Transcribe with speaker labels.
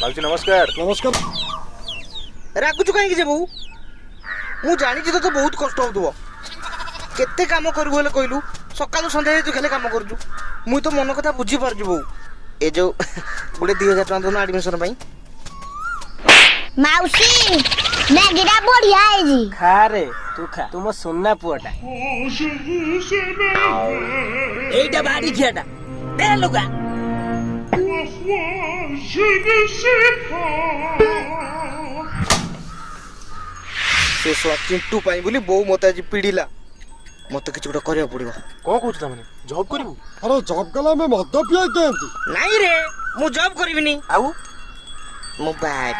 Speaker 1: माउसी नमस्कार।
Speaker 2: नमस्कार।
Speaker 3: रागुचु कहीं जे बहु मु जानी तो बहुत कष्ट होतुव केते काम करू हेले कहलु सकाळु संध्या तू खाली काम करजु मु तो मन कथा बुझी पारजु बहु ए जो गुडे 2000 टका दोन एडमिशन पई
Speaker 4: माउसी मैगीटा बढ़िया है जी।
Speaker 5: खा रे तू खा तुम सोना पुआटा एइटा बाड़ी खियाटा दे लुगा
Speaker 3: से सो चिंटू पाई बोली बहु मते आज पीड़िला मते किछ गुडा करिया पड़िबो।
Speaker 1: कौन कहू ता माने जॉब करिवु?
Speaker 2: अरे जॉब कला में मद पिया केंती
Speaker 3: नहीं रे मु जॉब करबिनी
Speaker 1: आउ
Speaker 3: मोबाइल